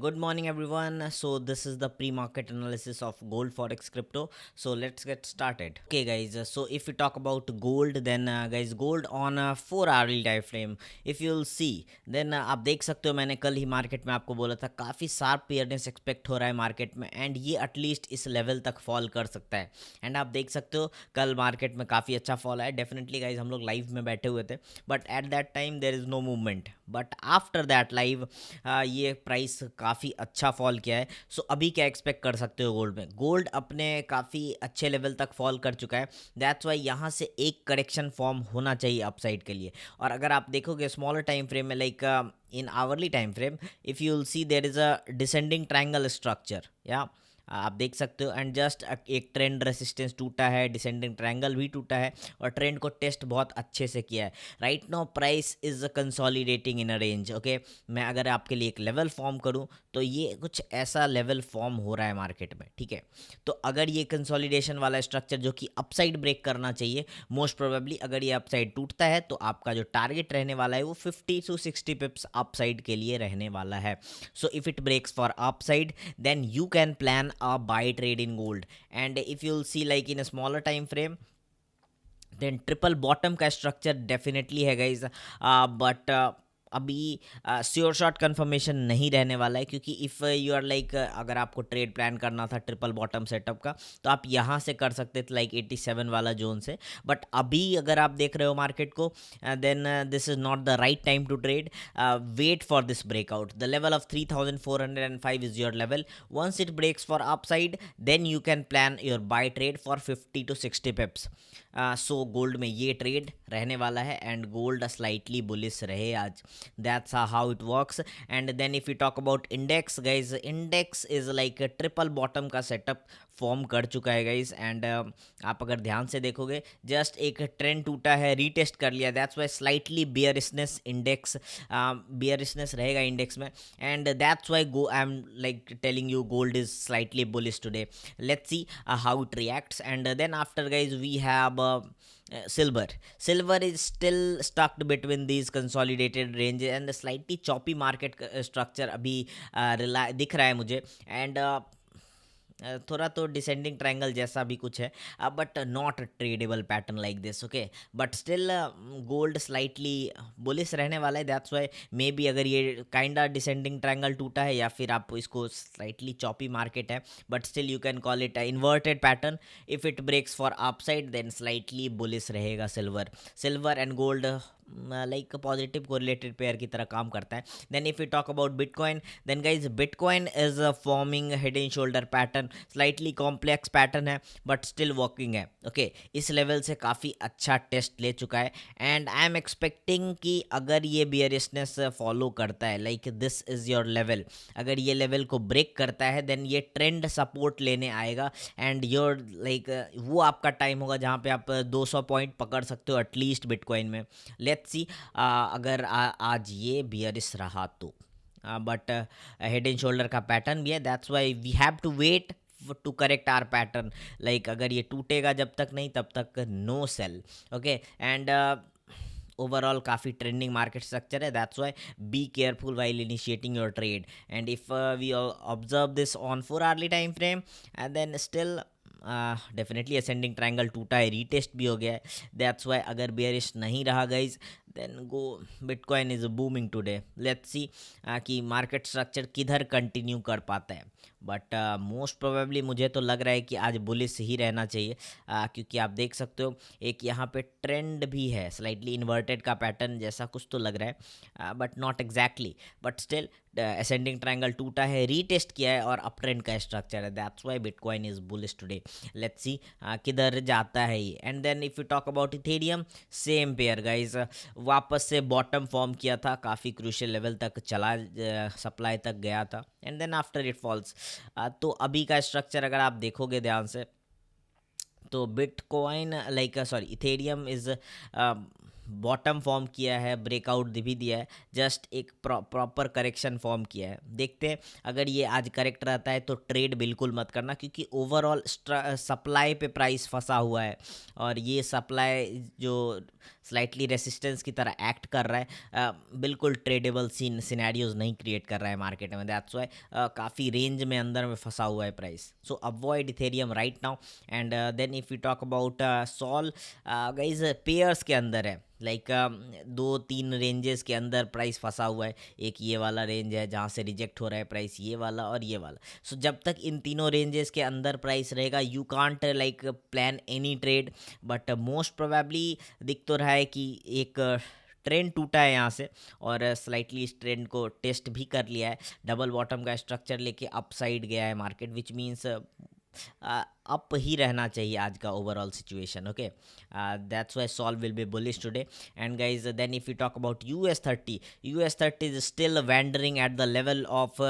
Good morning, everyone. So, this is the pre market analysis of gold forex crypto. So, let's get started. Okay, guys. So, if we talk about gold, then guys, gold on a 4 hourly time frame, if you'll see, then आप देख सकते हो मैंने कल ही market में आपको बोला था काफ़ी शार्प पेयरनेस एक्सपेक्ट हो रहा है मार्केट में एंड ये एटलीस्ट इस लेवल तक फॉल कर सकता है एंड आप देख सकते हो कल मार्केट में काफ़ी अच्छा फॉल आया डेफिनेटली गाइज हम लोग लाइव में बैठे हुए थे but at that time there is no movement but after that live ये प्राइस काफ़ी अच्छा फॉल किया है सो अभी क्या एक्सपेक्ट कर सकते हो गोल्ड में गोल्ड अपने काफ़ी अच्छे लेवल तक फॉल कर चुका है दैट्स वाई यहाँ से एक करेक्शन फॉर्म होना चाहिए अपसाइड के लिए और अगर आप देखोगे स्मॉलर टाइम फ्रेम में like in hourly time frame if you will see there is a descending triangle structure या आप देख सकते हो एंड जस्ट एक ट्रेंड रेसिस्टेंस टूटा है डिसेंडिंग ट्रायंगल भी टूटा है और ट्रेंड को टेस्ट बहुत अच्छे से किया है right now price is consolidating in a range okay मैं अगर आपके लिए एक लेवल फॉर्म करूं तो ये कुछ ऐसा लेवल फॉर्म हो रहा है मार्केट में ठीक है तो अगर ये कंसोलिडेशन वाला स्ट्रक्चर जो कि अपसाइड ब्रेक करना चाहिए मोस्ट प्रोबेबली अगर ये अपसाइड टूटता है तो आपका जो टारगेट रहने वाला है वो 50 to 60 पिप्स अपसाइड के लिए रहने वाला है so if it breaks for upside then you can plan a buy trade in gold and if you'll see like in a smaller time frame then triple bottom का स्ट्रक्चर डेफिनेटली है guys but अभी sure shot confirmation नहीं रहने वाला है क्योंकि if you are like अगर आपको ट्रेड प्लान करना था ट्रिपल बॉटम सेटअप का तो आप यहाँ से कर सकते थे लाइक 87 वाला जोन से बट अभी अगर आप देख रहे हो मार्केट को then this is not the right time to trade wait for this breakout the level of 3405 is your level once it breaks for upside then you can plan your buy trade for 50 to 60 pips so gold में ये trade रहने वाला है and gold slightly bullish रहे आज that's how it works and then if you talk about index guys index is like triple bottom का setup form कर चुका है गाइज एंड आप अगर ध्यान से देखोगे जस्ट एक ट्रेंड टूटा है रीटेस्ट कर लिया दैट्स वाई स्लाइटली बियरिशनेस इंडेक्स बियरिशनेस रहेगा इंडेक्स में and that's why go I am like telling you gold is slightly bullish today let's C how it reacts and then after guys we have silver is still stuck between these consolidated ranges and slightly choppy market structure अभी दिख रहा है मुझे and थोड़ा तो descending triangle जैसा भी कुछ है but not tradable pattern like this okay but still gold slightly bullish रहने वाला है दैट्स वाई मे बी अगर ये काइंडा डिसेंडिंग ट्रायंगल टूटा है या फिर आप इसको स्लाइटली चॉपी मार्केट है but still you can call it inverted pattern if it breaks for upside then slightly bullish रहेगा silver and gold like positive correlated pair की तरह काम करता है then if you talk about bitcoin then guys bitcoin is forming head and shoulder pattern slightly complex pattern है but still working है okay इस level से काफ़ी अच्छा टेस्ट ले चुका है एंड आई एम एक्सपेक्टिंग कि अगर ये बियरिशनेस फॉलो करता है like this is your level अगर ये लेवल को ब्रेक करता है देन ये ट्रेंड सपोर्ट लेने आएगा एंड योर लाइक वो आपका टाइम होगा जहाँ पे आप 200 पॉइंट पकड़ सकते हो एटलीस्ट बिटकॉइन में लेट्स सी अगर आज ये बियरिश रहा तो बट हेड एंड शोल्डर का पैटर्न भी है that's why we have to wait to correct our pattern like अगर ये टूटेगा जब तक नहीं तब तक no sell okay and overall काफ़ी ट्रेंडिंग मार्केट स्ट्रक्चर है that's why be careful while initiating your trade and if we observe this on 4 hourly time frame and then still definitely ascending triangle टूटा है retest भी हो गया है that's Y अगर bearish नहीं रहा guys then go bitcoin is booming today let's see कि मार्केट स्ट्रक्चर किधर कंटिन्यू कर पाता है बट मोस्ट प्रोबेबली मुझे तो लग रहा है कि आज बुलिश ही रहना चाहिए क्योंकि आप देख सकते हो एक यहाँ पे ट्रेंड भी है स्लाइटली इन्वर्टेड का पैटर्न जैसा कुछ तो लग रहा है but not exactly but still ascending triangle टूटा है रीटेस्ट किया है और अप ट्रेंड का स्ट्रक्चर है that's why bitcoin is bullish today let's see किधर जाता है ये and then if you talk about ethereum same pair guys वापस से बॉटम फॉर्म किया था काफ़ी क्रूशियल लेवल तक चला सप्लाई तक गया था and then after it falls तो अभी का स्ट्रक्चर अगर आप देखोगे ध्यान से तो bitcoin like sorry Ethereum is bottom form किया है ब्रेकआउट भी दिया है जस्ट एक प्रॉपर करेक्शन फॉर्म किया है देखते हैं अगर ये आज करेक्ट रहता है तो ट्रेड बिल्कुल मत करना क्योंकि ओवरऑल सप्लाई पे प्राइस फंसा हुआ है और ये सप्लाई जो स्लाइटली रेसिस्टेंस की तरह एक्ट कर रहा है, बिल्कुल ट्रेडेबल सिनेरियोज नहीं क्रिएट कर रहा है मार्केट में। दैट्स वाई काफ़ी रेंज में अंदर में फंसा हुआ है price. So avoid ethereum right now. And then if you talk about SOL, guys pairs के अंदर है, लाइक दो तीन रेंजेस के अंदर प्राइस फंसा हुआ है। एक ये वाला रेंज है जहाँ से रिजेक्ट हो रहा है प्राइस, ये वाला और ये वाला। सो जब तक इन तीनों रेंजेस के अंदर प्राइस रहेगा, you can't like plan any trade. But most probably दिख तो रहा है कि एक ट्रेंड टूटा है यहाँ से, और स्लाइटली इस ट्रेंड को टेस्ट भी कर लिया है। डबल बॉटम का स्ट्रक्चर लेके अप साइड गया है मार्केट, विच मीन्स अप ही रहना चाहिए आज का overall situation. Okay, that's why SOL will be bullish today. And guys then if you talk about US30, US30 is still wandering at the level of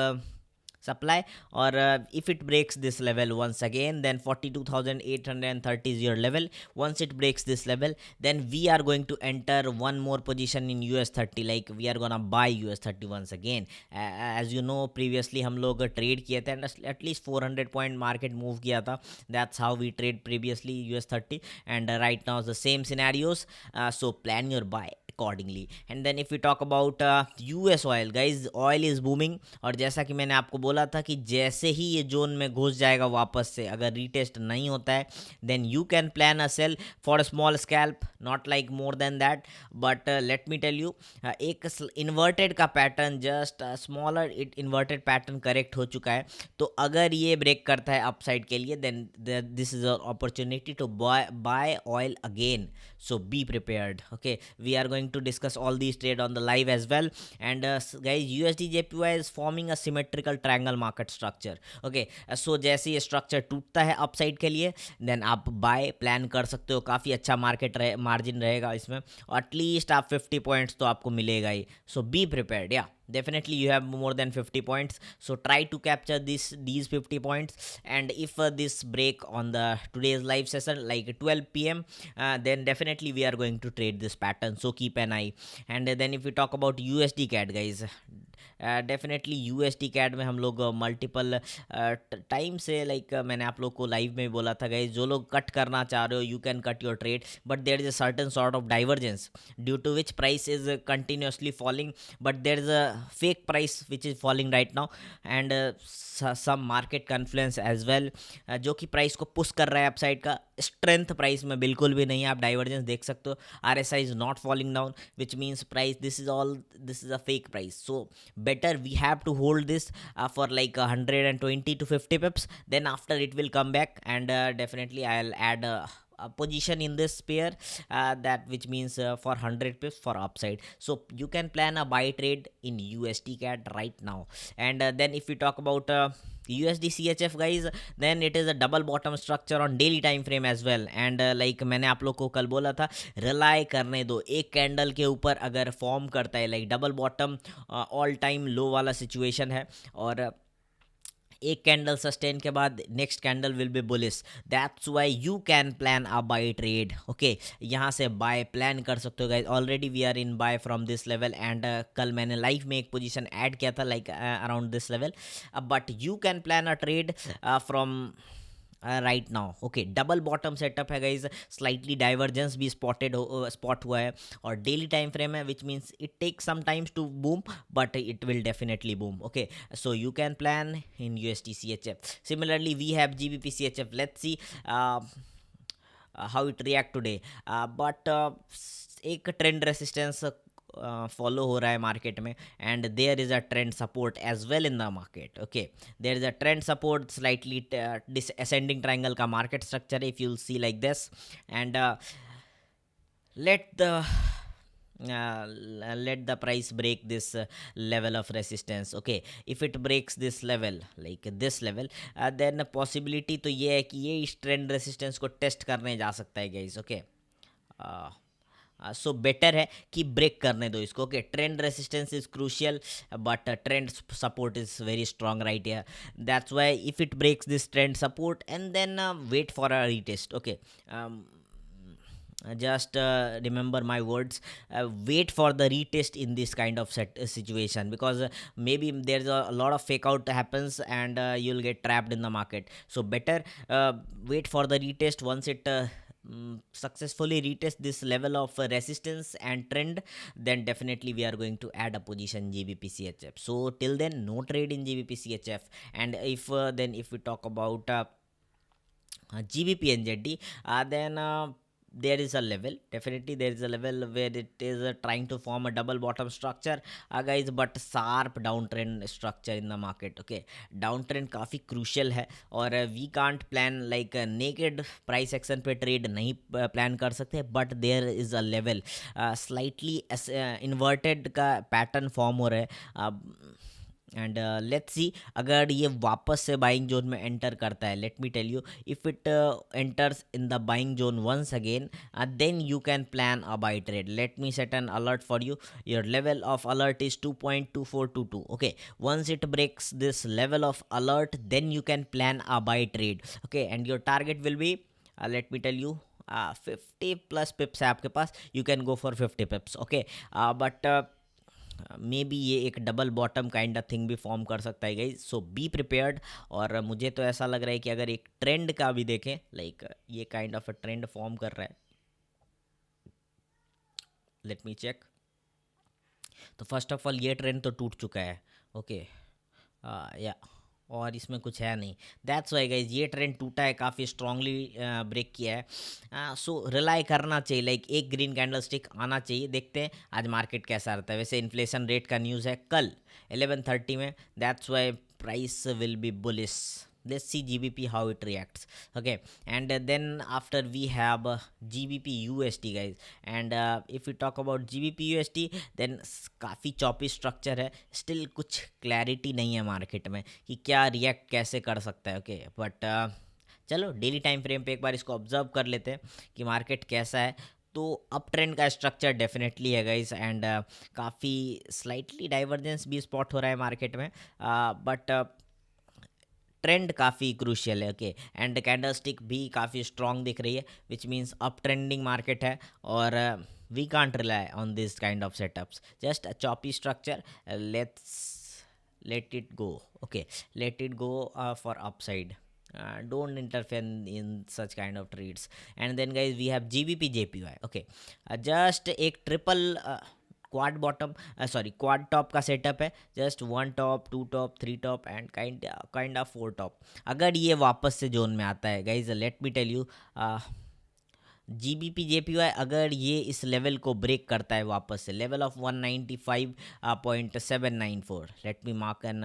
supply, or if it breaks this level once again, then 42,830 is your level. Once it breaks this level, then we are going to enter one more position in US30, like we are gonna buy US30 once again. As you know, previously हम लोग trade किए थे, and at least 400 point market move किया था। that's how we trade previously US30, and right now the same scenarios, so plan your buy accordingly. And then if we talk about US oil, guys, oil is booming, और जैसा कि मैंने आपको बोला था कि जैसे ही ये जोन में घुस जाएगा वापस से, अगर रीटेस्ट नहीं होता है, then you can plan a sell for a small scalp, not like more than that. but let me tell you, एक इन्वर्टेड का pattern, just smaller inverted pattern correct हो चुका है। तो अगर ये ब्रेक करता है अपसाइड के लिए, then this is an opportunity to buy oil again. So be prepared. Okay, we are going to discuss all these trade on the live as well. And guys, USD JPY is forming a symmetrical triangle market structure. Okay, so जैसे ये structure टूटता है upside के लिए, then आप bye plan कर सकते हो। काफ़ी अच्छा मार्केट मार्जिन रहेगा इसमें, एटलीस्ट आप 50 पॉइंट्स तो आपको मिलेगा ही। सो बी प्रिपेयर्ड, या definitely you have more than 50 points, so try to capture these 50 points. And if this break on the today's live session like 12 p.m, then definitely we are going to trade this pattern, so keep an eye. And then if we talk about USD CAD, guys, definitely USD CAD में हम लोग multiple time से, like मैंने आप लोग को live में बोला था गाइस, जो लोग कट करना चाह रहे हो, you can cut your trade, but there is a certain sort of divergence due to which price is continuously falling, but there is a fake price which is falling right now, and some market confluence as well, जो कि price को push कर रहा है upside का। Strength price में बिल्कुल भी नहीं है, आप डाइवर्जेंस देख सकते हो। RSI is not falling down, which means price this is a fake price. So better we have to hold this for like 120 to 50 pips, then after it will come back, and definitely I'll add a position in this pair, that which means for 100 pips for upside. So you can plan a buy trade in USD CAD right now. And then if we talk about USD CHF, guys, then it is a double bottom structure on daily time frame as well. And like मैंने आप लोग को कल बोला था, rely करने दो, एक कैंडल के ऊपर अगर फॉर्म करता है, like double bottom all time low वाला सिचुएशन है, और एक कैंडल सस्टेन के बाद next candle will be bullish, that's why you can plan a buy trade. Okay, यहाँ से बाय प्लान कर सकते हो guys. Already we are in buy from this level, and कल मैंने लाइव में एक पोजीशन ऐड किया था like around this level, but you can plan a trade from right now. Okay, double bottom setup है गाइज, स्लाइटली डाइवर्जेंस भी spot हुआ है, और डेली टाइम फ्रेम है, which means it take some times to boom, but it will definitely boom. Okay, so you can plan in USD CHF. Similarly, we have GBP CHF. Let's see how it react today. But एक trend resistance follow हो रहा है market में, and there is a trend support as well in the market. Okay, there is a trend support, slightly ascending triangle का market structure है, if you'll see like this. And let the price break this level of resistance. Okay, if it breaks this level, like this level, then possibility तो ये है कि ये इस trend resistance को test करने जा सकता है गाइस। ओके, सो बेटर है कि ब्रेक करने दो इसको। Okay, trend resistance is crucial, but trend support is very strong right here, that's why if it breaks this trend support, and then wait for a retest. Okay, just remember my words, wait for the retest in this kind of situation, because maybe there's a lot of fake out happens, and you'll get trapped in the market. So better wait for the retest. Once it successfully retest this level of resistance and trend, then definitely we are going to add a position GBP CHF. So till then, no trade in GBP CHF. And if then if we talk about GBP NZD, then there is a level, definitely there is a level where it is trying to form a double bottom structure, guys, but sharp downtrend structure in the market. Okay, downtrend काफ़ी crucial है, और we can't plan like naked price action पे trade नहीं plan कर सकते, but there is a level slightly inverted का pattern form हो रहा है. एंड लेट्स सी, अगर ये वापस से बाइंग जोन में एंटर करता है, let me tell you, if it enters in the buying zone once again, then you can plan a buy trade. Let me set an alert for you. Your level of alert is 2.2422. Okay, once it breaks this level of alert, then you can plan a buy trade. Okay, and your target will be, let me tell you, 50 plus pips है आपके पास, you can go for 50 पिप्स. Okay, but may be ये एक double bottom kind of thing भी form कर सकता है guys, so be prepared. और मुझे तो ऐसा लग रहा है कि अगर एक ट्रेंड का भी देखें, लाइक ये kind of a trend form कर रहा है. Let me check. तो फर्स्ट ऑफ ऑल ये ट्रेंड तो टूट चुका है. ओके, या और इसमें कुछ है नहीं. दैट्स वाई गाइज ये ट्रेंड टूटा है, काफ़ी स्ट्रांगली ब्रेक किया है. सो रिलाई करना चाहिए, लाइक एक ग्रीन कैंडल स्टिक आना चाहिए. देखते हैं आज मार्केट कैसा रहता है. वैसे इन्फ्लेशन रेट का न्यूज़ है कल 11:30 में. That's why price will be bullish. Let's see GBP how it reacts. Okay, and then after we have GBP USD guys, and if we talk about GBP USD, then काफ़ी choppy structure है. Still कुछ clarity नहीं है market में कि क्या react कैसे कर सकता है. ओके, बट चलो डेली टाइम फ्रेम पे एक बार इसको ऑब्जर्व कर लेते हैं कि मार्केट कैसा है. तो अप ट्रेंड का स्ट्रक्चर डेफिनेटली है गाइस, एंड काफ़ी स्लाइटली डाइवर्जेंस भी स्पॉट हो रहा है मार्केट में, बट ट्रेंड काफ़ी क्रूशियल है. ओके, एंड कैंडल स्टिक भी काफ़ी स्ट्रॉन्ग दिख रही है, which means up trending market है. और we can't rely on this kind of setups, just a choppy structure. Let it go. Okay, let it go for upside. Don't interfere in such kind of trades. And then guys we have GBP JPY. Okay, just एक triple quad bottom, sorry quad top का setup है. Just 1 top, 2 top, 3 top and kind of 4 top. अगर ये वापस से zone में आता है guys, let me tell you, GBP JPY अगर ये इस लेवल को ब्रेक करता है वापस से, level of 195.794, let me mark an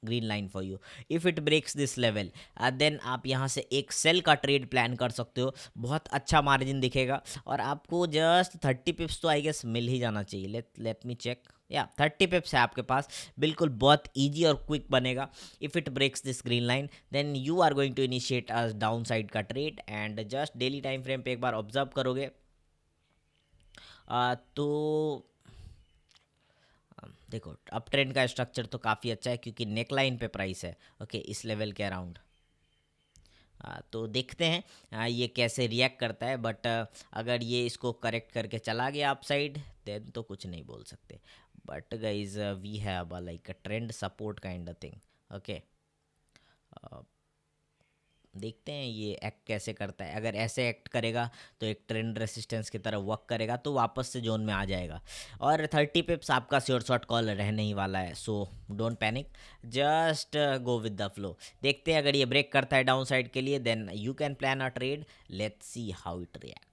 green line for you. If it breaks this level, then आप यहाँ से एक सेल का ट्रेड प्लान कर सकते हो. बहुत अच्छा मार्जिन दिखेगा और आपको जस्ट 30 पिप्स तो आई गेस मिल ही जाना चाहिए. Let me check. या 30 पिप्स है आपके पास, बिल्कुल बहुत ईजी और क्विक बनेगा. If it breaks this green line, then you are going to initiate a downside का trade. And just daily time frame पे एक बार ऑब्जर्व करोगे तो देखो अप ट्रेंड का स्ट्रक्चर तो काफ़ी अच्छा है क्योंकि नेकलाइन पे प्राइस है. ओके, इस लेवल के अराउंड. तो देखते हैं ये कैसे रिएक्ट करता है. बट अगर ये इसको करेक्ट करके चला गया अप साइड, देन तो कुछ नहीं बोल सकते. But guys we have like a trend support kind of thing. Okay, देखते हैं ये एक्ट कैसे करता है. अगर ऐसे एक्ट करेगा तो एक ट्रेंड रेसिस्टेंस की तरह वर्क करेगा, तो वापस से जोन में आ जाएगा. और 30 पिप्स आपका श्योर शॉट कॉल रहने ही वाला है. So don't panic, just go with the flow. देखते हैं अगर ये ब्रेक करता है डाउन साइड के लिए, then you can plan a trade. Let's see how it react.